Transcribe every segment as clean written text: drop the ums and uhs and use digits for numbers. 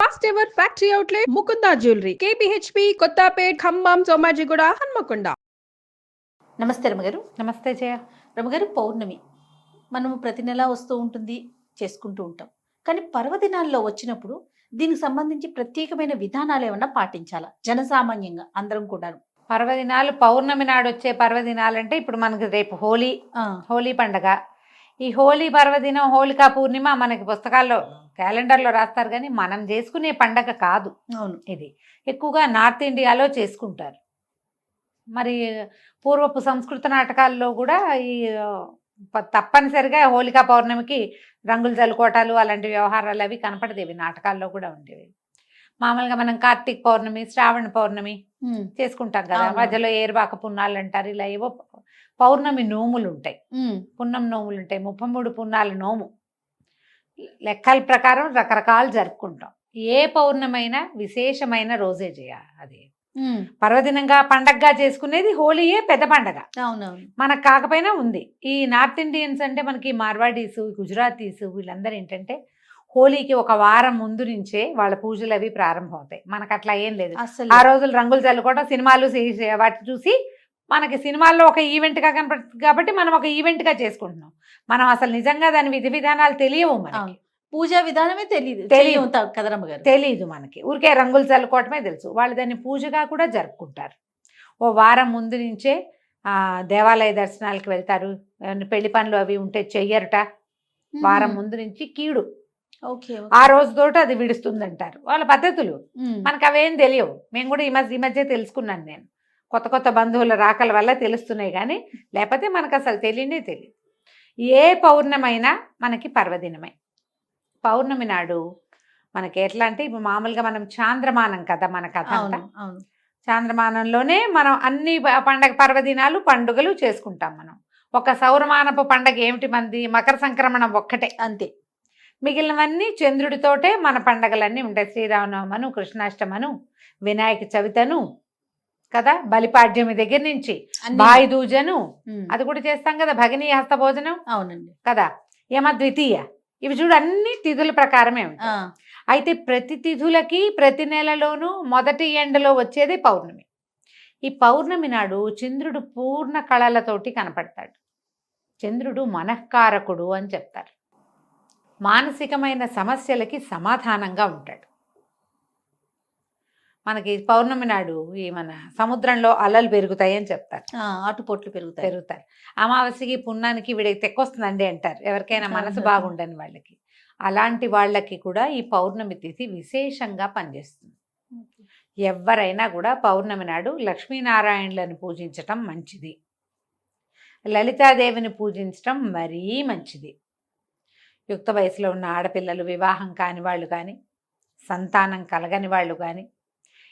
First ever factory outlet Mukunda jewellery KPHB Kothapet Khammam Somajiguda Hanamkonda. నమస్తే రమగారు. నమస్తే జయ. రమగారు, పౌర్ణమి మనము ప్రతి నెల వస్తూ ఉంటుంది, చేసుకుంటూ ఉంటాం. కానీ పర్వదినాల్లో వచ్చినప్పుడు దీనికి సంబంధించి ప్రత్యేకమైన విధానాలు ఏమన్నా పాటించాలా జనసామాన్యంగా అందరం కూడా? పర్వదినాలు పౌర్ణమి నాడు వచ్చే పర్వదినాలంటే ఇప్పుడు మనకి రేపు హోలీ పండగ. ఈ హోలీ పర్వదినం హోళికా పూర్ణిమ మనకి పుస్తకాల్లో క్యాలెండర్లో రాస్తారు, కానీ మనం చేసుకునే పండగ కాదు. అవును, ఇది ఎక్కువగా నార్త్ ఇండియాలో చేసుకుంటారు. మరి పూర్వపు సంస్కృత నాటకాల్లో కూడా ఈ తప్పనిసరిగా హోళికా పౌర్ణమికి రంగులు చల్లుకోవటాలు అలాంటి వ్యవహారాలు అవి కనపడేవి, నాటకాల్లో కూడా ఉండేవి. మామూలుగా మనం కార్తీక పౌర్ణమి, శ్రావణ పౌర్ణమి చేసుకుంటాం కదా, మధ్యలో ఏరువాక పున్నాలు అంటారు. ఇలా ఏవో పౌర్ణమి నోములు ఉంటాయి, పున్నం నోములు ఉంటాయి. 33 పున్నాల నోము లెక్కల ప్రకారం రకరకాలు జరుపుకుంటాం. ఏ పౌర్ణమైనా విశేషమైన రోజే చేయాలి. అది పర్వదినంగా పండగగా చేసుకునేది హోలీయే పెద్ద పండగ. అవునవును, మనకు కాకపోయినా ఉంది. ఈ నార్త్ ఇండియన్స్ అంటే మనకి మార్వాడీసు, గుజరాతీసు వీళ్ళందరూ ఏంటంటే హోలీకి ఒక వారం ముందు నుంచే వాళ్ళ పూజలు అవి ప్రారంభం అవుతాయి. మనకు అట్లా ఏం లేదు. ఆ రోజులు రంగులు చల్లుకోవడం, సినిమాలు వాటి చూసి మనకి సినిమాల్లో ఒక ఈవెంట్గా కనపడుతుంది కాబట్టి మనం ఒక ఈవెంట్గా చేసుకుంటున్నాం. మనం అసలు నిజంగా దాని విధి విధానాలు తెలియవు మనకి. పూజా విధానమే తెలియదు కదా రమ్మగారు. తెలియదు మనకి, ఊరికే రంగులు చల్లుకోవటమే తెలుసు. వాళ్ళు దాన్ని పూజగా కూడా జరుపుకుంటారు. ఓ వారం ముందు నుంచే దేవాలయ దర్శనాలకు వెళ్తారు. పెళ్లి పనులు అవి ఉంటే చెయ్యరట. వారం ముందు నుంచి కీడు ఆ రోజుతోటి అది విడుస్తుందంటారు వాళ్ళ పద్ధతులు. మనకు అవేం తెలియవు. మేము కూడా ఈ మధ్య తెలుసుకున్నాను. నేను కొత్త కొత్త బంధువుల రాకల వల్ల తెలుస్తున్నాయి, కానీ లేకపోతే మనకు అసలు తెలియనే తెలియదు. ఏ పౌర్ణమైనా మనకి పర్వదినమే. పౌర్ణమి నాడు మనకి ఎట్లా అంటే ఇప్పుడు మామూలుగా మనం చాంద్రమానం కదా, మన కథ అంతా చాంద్రమానంలోనే మనం అన్ని పండగ పర్వదినాలు పండుగలు చేసుకుంటాం. మనం ఒక సౌరమానపు పండగ ఏమిటి మంది, మకర సంక్రమణం ఒక్కటే, అంతే. మిగిలినవన్నీ చంద్రుడితోటే మన పండగలన్నీ ఉంటాయి. శ్రీరామనవమను, కృష్ణాష్టమను, వినాయక చవితను కదా, బలిపాడ్యమి దగ్గర నుంచి బాయి దూజను అది కూడా చేస్తాం కదా, భగిని హస్త భోజనం. అవునండి కదా, యమ ద్వితీయ, ఇవి చూడు అన్ని తిథుల ప్రకారమే ఉంటాయి. అయితే ప్రతి తిథులకి ప్రతి నెలలోనూ మొదటి ఎండలో వచ్చేది పౌర్ణమి. ఈ పౌర్ణమి నాడు చంద్రుడు పూర్ణ కళలతోటి కనపడతాడు. చంద్రుడు మనఃకారకుడు అని చెప్తారు. మానసికమైన సమస్యలకి సమాధానంగా ఉంటాడు. మనకి పౌర్ణమి నాడు ఈ మన సముద్రంలో అలలు పెరుగుతాయి అని చెప్తారు, ఆటుపోట్లు పెరుగుతారు. అమావాస్యకి పున్నానికి వీడికి తెక్కొస్తుందండి అంటారు, ఎవరికైనా మనసు బాగుండని వాళ్ళకి. అలాంటి వాళ్ళకి కూడా ఈ పౌర్ణమి తిథి విశేషంగా పనిచేస్తుంది. ఎవరైనా కూడా పౌర్ణమి నాడు లక్ష్మీనారాయణులను పూజించటం మంచిది, లలితాదేవిని పూజించటం మరీ మంచిది. యుక్త వయసులో ఉన్న ఆడపిల్లలు, వివాహం కాని వాళ్ళు కానీ, సంతానం కలగని వాళ్ళు కానీ,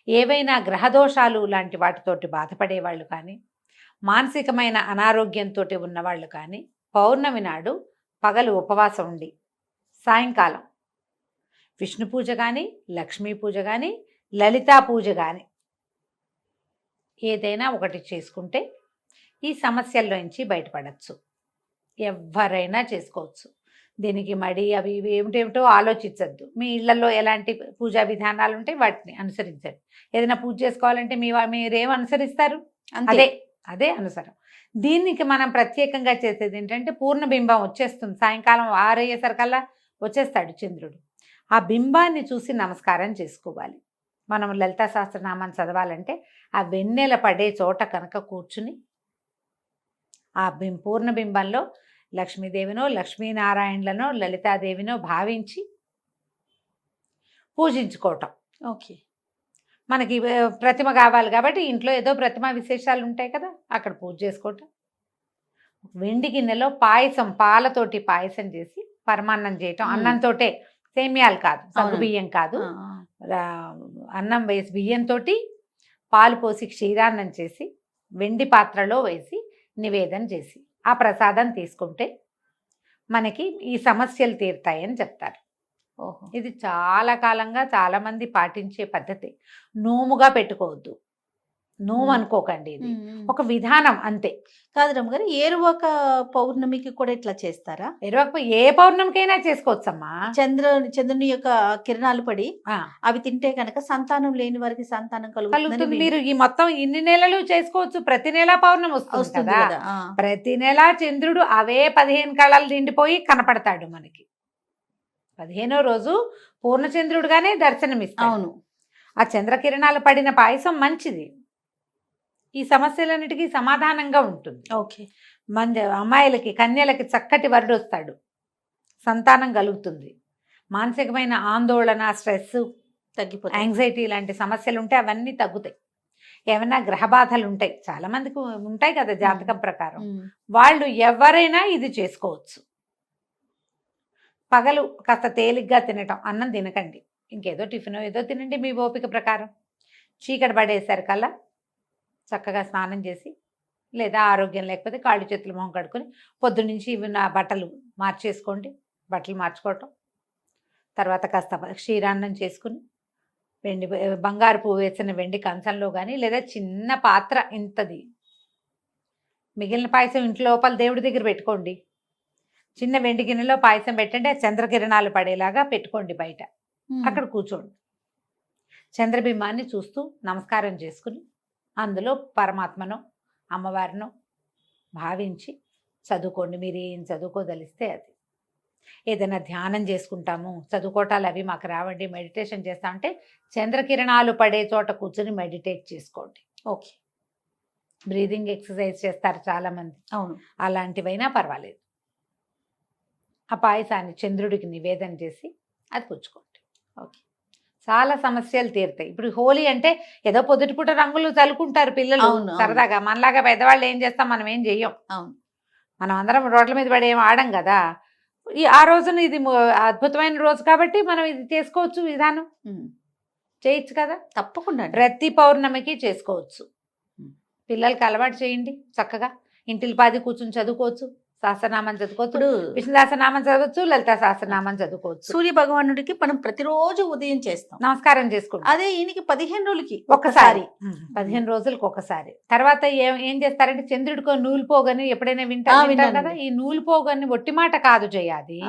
ఏవైనా గ్రహదోషాలు లాంటి వాటితోటి బాధపడే వాళ్ళు కానీ, మానసికమైన అనారోగ్యంతో ఉన్నవాళ్ళు కానీ పౌర్ణమి నాడు పగలు ఉపవాసం ఉండి సాయంకాలం విష్ణు పూజ కానీ, లక్ష్మీ పూజ కానీ, లలితా పూజ కానీ ఏదైనా ఒకటి చేసుకుంటే ఈ సమస్యల్లోంచి బయటపడచ్చు. ఎవరైనా చేసుకోవచ్చు. దీనికి మడి అవి ఇవి ఏమిటేమిటో ఆలోచించద్దు. మీ ఇళ్లలో ఎలాంటి పూజా విధానాలు ఉంటాయి వాటిని అనుసరించండి. ఏదైనా పూజ చేసుకోవాలంటే మీరేం అనుసరిస్తారు, అదే అనుసరం. దీనికి మనం ప్రత్యేకంగా చేసేది ఏంటంటే పూర్ణబింబం వచ్చేస్తుంది. సాయంకాలం 6 అయ్యేసరికల్లా వచ్చేస్తాడు చంద్రుడు. ఆ బింబాన్ని చూసి నమస్కారం చేసుకోవాలి. మనం లలితా సహస్రనామాన్ని చదవాలంటే ఆ వెన్నెల పడే చోట కనుక కూర్చుని ఆ పూర్ణబింబంలో లక్ష్మీదేవినో, లక్ష్మీనారాయణులనో, లలితాదేవినో భావించి పూజించుకోవటం. మనకి ప్రతిమ కావాలి కాబట్టి ఇంట్లో ఏదో ప్రతిమ విశేషాలు ఉంటాయి కదా, అక్కడ పూజ చేసుకోవటం. వెండి గిన్నెలో పాయసం, పాలతోటి పాయసం చేసి పరమాన్నం చేయటం. అన్నంతో, సేమ్యాలు కాదు, సగ్గు బియ్యం కాదు, అన్నం వేసి బియ్యంతో పాలు పోసి క్షీరాన్నం చేసి వెండి పాత్రలో వేసి నివేదన చేసి ఆ ప్రసాదం తీసుకుంటే మనకి ఈ సమస్యలు తీరుతాయని చెప్తారు. ఇది చాలా కాలంగా చాలామంది పాటించే పద్ధతి. నోముగా పెట్టుకోవద్దు. నోము అనుకోకండి, ఇది ఒక విధానం అంతే. కాదు రమ్మగారు, ఏరువాక పౌర్ణమికి కూడా ఇట్లా చేస్తారా? ఎరువకు ఏ పౌర్ణమికైనా చేసుకోవచ్చమ్మా. చంద్రుని యొక్క కిరణాలు పడి ఆ, అవి తింటే కనుక సంతానం లేని వారికి సంతానం కలుగుతుంది. కలుగుతుంది మీరు ఈ మొత్తం ఇన్ని నెలలు చేసుకోవచ్చు, ప్రతి నెల పౌర్ణమి వస్తుంది వస్తుంది కదా. కదా. ప్రతి నెల చంద్రుడు అవే 15 కళలు నిండిపోయి కనపడతాడు మనకి. 15వ రోజు పూర్ణచంద్రుడుగానే దర్శనమిస్తాడు. అవును. ఆ చంద్రకిరణాలు పడిన పాయసం మంచిది, ఈ సమస్యలన్నిటికీ సమాధానంగా ఉంటుంది. ఓకే. అమ్మాయిలకి కన్యలకి చక్కటి వరుడు వస్తాడు, సంతానం కలుగుతుంది. మానసికమైన ఆందోళన, స్ట్రెస్, తగ్గిపోతుంది. యాంగ్జైటీ లాంటి సమస్యలు ఉంటే అవన్నీ తగ్గుతాయి. ఏమైనా గ్రహ బాధలు ఉంటాయి, చాలా మందికి ఉంటాయి కదా జాతకం ప్రకారం, వాళ్ళు ఎవరైనా ఇది చేసుకోవచ్చు. పగలు కాస్త తేలిగ్గా తినటం, అన్నం తినకండి, ఇంకేదో టిఫిన్ ఏదో తినండి మీ ఓపిక ప్రకారం. చీకటి పడేసరికల్లా చక్కగా స్నానం చేసి, లేదా ఆరోగ్యం లేకపోతే కాళ్ళు చేతులు మొహం కడుక్కొని పొద్దున్నుంచి ఇవి నా బట్టలు మార్చేసుకోండి. బట్టలు మార్చుకోవటం, తర్వాత కాస్త క్షీరాన్నం చేసుకుని బంగారు పువ్వు వేసిన వెండి కంచంలో కానీ, లేదా చిన్న పాత్ర ఇంతది మిగిలిన పాయసం ఇంట్లో లోపల దేవుడి దగ్గర పెట్టుకోండి. చిన్న వెండి గిన్నెలో పాయసం పెట్టండి, ఆ చంద్రకిరణాలు పడేలాగా పెట్టుకోండి బయట. అక్కడ కూర్చోండి, చంద్రబింబాన్ని చూస్తూ నమస్కారం చేసుకుని అందులో పరమాత్మను అమ్మవారినో భావించి చదువుకోండి. మీరు ఏం చదువుకోదలిస్తే అది. ఏదైనా ధ్యానం చేసుకుంటాము, చదువుకోవటాలు అవి మాకు రావండి, మెడిటేషన్ చేస్తామంటే చంద్రకిరణాలు పడే చోట కూర్చొని మెడిటేట్ చేసుకోండి. ఓకే. బ్రీదింగ్ ఎక్సర్సైజ్ చేస్తారు చాలామంది, అవును. అలాంటివైనా పర్వాలేదు. ఆ పాయసాన్ని చంద్రుడికి నివేదన చేసి అది పుచ్చుకోండి. ఓకే. చాలా సమస్యలు తీరుతాయి. ఇప్పుడు హోలీ అంటే ఏదో పొద్దుటిపూట రంగులు చల్లుకుంటారు పిల్లలు అవును, అవును. సరదాగా. మనలాగా పెద్దవాళ్ళు ఏం చేస్తాం, మనం ఏం చెయ్యం. అవును. మనం అందరం రోడ్ల మీద పడి ఏం ఆడం కదా. ఆ రోజున ఇది అద్భుతమైన రోజు కాబట్టి మనం ఇది చేసుకోవచ్చు, విధానం చేయొచ్చు కదా. తప్పకుండా ప్రతి పౌర్ణమికి చేసుకోవచ్చు. పిల్లలకి అలవాటు చేయండి, చక్కగా ఇంటిల్లి పాది కూర్చుని చదువుకోవచ్చు. సహస్రనామం చదువుకోవచ్చు, ఇప్పుడు విష్ణు సహస్రనామం చదవచ్చు, లలితా సహస్రనామం చదువుకోవచ్చు. సూర్య భగవానుడికి మనం ప్రతిరోజు ఉదయం చేస్తాం, నమస్కారం చేసుకుంటాం. అదే ఈయనకి 15 రోజులకి ఒక్కసారి, 15 రోజులకు ఒకసారి. తర్వాత ఏం చేస్తారంటే చంద్రుడికో నూలు పోగని ఎప్పుడైనా వింటారు కదా. ఈ నూలు పోగని ఒట్టి మాట కాదు చేయాలి.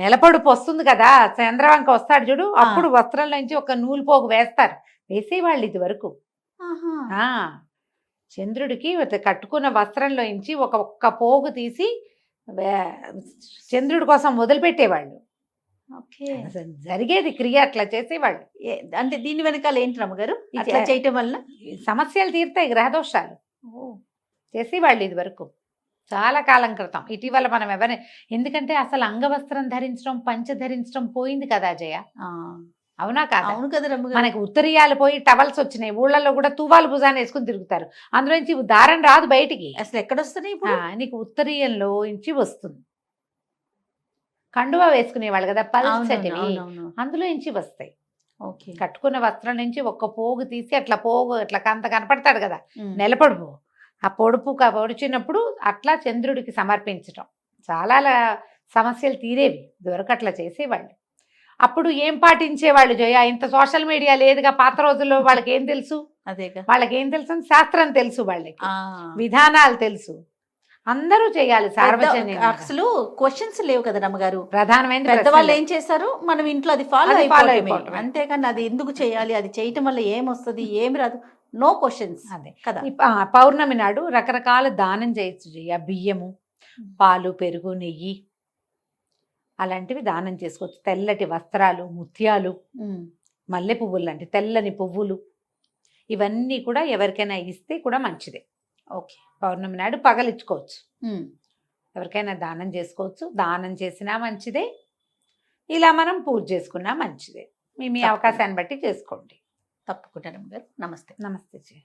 నెలపడుపు వస్తుంది కదా, చంద్రవంక వస్తాడు చూడు, అప్పుడు వస్త్రంలో నుంచి ఒక నూలు పోగు వేస్తారు. వేసేవాళ్ళు ఇది వరకు. చంద్రుడికి కట్టుకున్న వస్త్రంలో నుంచి ఒక్క పోగు తీసి చంద్రుడి కోసం వదిలిపెట్టేవాళ్ళు. జరిగేది క్రియ, అట్లా చేసేవాళ్ళు. అంటే దీని వెనకాల ఏంటి రమ్మగారు, అట్లా చేయటం వల్ల సమస్యలు తీరుతాయి, గ్రహదోషాలు. చేసేవాళ్ళు ఇది వరకు చాలా కాలం క్రితం. ఇటీవల మనం ఎవరైనా, ఎందుకంటే అసలు అంగవస్త్రం ధరించడం, పంచ ధరించడం పోయింది కదా జయ. అవునా కాదా? అవును కదా రమ్మగారు. మనకి ఉత్తరీయాలు పోయి టవల్స్ వచ్చినాయి, ఊళ్ళల్లో కూడా తువ్వాలు భుజాన్ని వేసుకుని తిరుగుతారు. అందులో నుంచి దారం రాదు బయటికి. అసలు ఎక్కడ వస్తున్నాయి ఇప్పుడు? నీకు ఉత్తరీయంలో నుంచి వస్తుంది. కండువా వేసుకునేవాళ్ళు కదా పల్చటివి, అందులో నుంచి వస్తాయి. కట్టుకున్న వస్త్రం నుంచి ఒక్క పోగు తీసి అట్లా పోగు అట్లా కంత కనపడతాడు కదా నెలపొడుపు, ఆ పొడిచినప్పుడు అట్లా చంద్రుడికి సమర్పించటం. చాలా సమస్యలు తీరేవి ఇదివరకు, అట్లా చేసేవాళ్ళు. అప్పుడు ఏం పాటించేవాళ్ళు జయ? ఇంత సోషల్ మీడియా లేదుగా పాత రోజుల్లో. వాళ్ళకి ఏం తెలుసు? అదేగా, వాళ్ళకి ఏం తెలుసు? శాస్త్రం తెలుసు, వాళ్ళకి విధానాలు తెలుసు. అందరూ చేయాలి సార్వజనిక. అసలు క్వశ్చన్స్ లేవు కదా రమ్మగారు. ప్రధానమైన పెద్దవాళ్ళు ఏం చేశారు, మనం ఇంట్లో అది ఫాలో అయిపోవటం. అంతేకాని అది ఎందుకు చేయాలి, అది చేయటం వల్ల ఏమొస్తుంది, ఏమి రాదు, నో క్వశ్చన్స్. అదే కదా. పౌర్ణమి నాడు రకరకాల దానం చేయొచ్చు జయ. బియ్యము, పాలు, పెరుగు, నెయ్యి అలాంటివి దానం చేసుకోవచ్చు. తెల్లటి వస్త్రాలు, ముత్యాలు, మల్లె పువ్వులు లాంటి తెల్లని పువ్వులు, ఇవన్నీ కూడా ఎవరికైనా ఇస్తే కూడా మంచిదే. ఓకే. పౌర్ణమి నాడు పగలిచ్చుకోవచ్చు, ఎవరికైనా దానం చేసుకోవచ్చు. దానం చేసినా మంచిదే, ఇలా మనం పూజ చేసుకున్నా మంచిదే. మీ అవకాశాన్ని బట్టి చేసుకోండి. తప్పకుండా. నమస్తే. నమస్తే.